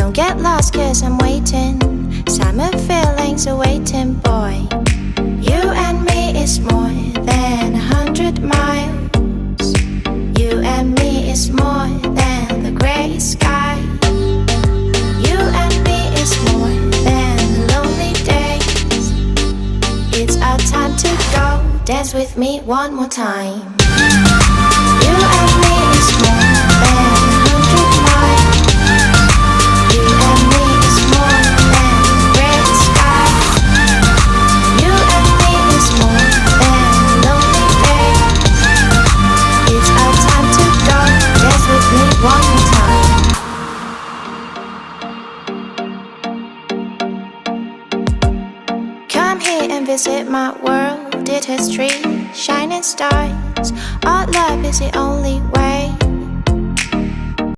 Don't get lost cause I'm waiting. Summer feelings are waiting, boy. You and me is more than 100 miles. You and me is more than the grey sky. You and me is more than the lonely days. It's our time to go. Dance with me one more time. You and me is more than 100 miles. You and me is more than gray sky. You and me is more than lonely days. It's our time to go. Dance with me one more time. Come here and visit my world. It has trees, shining stars. Our love is the only way.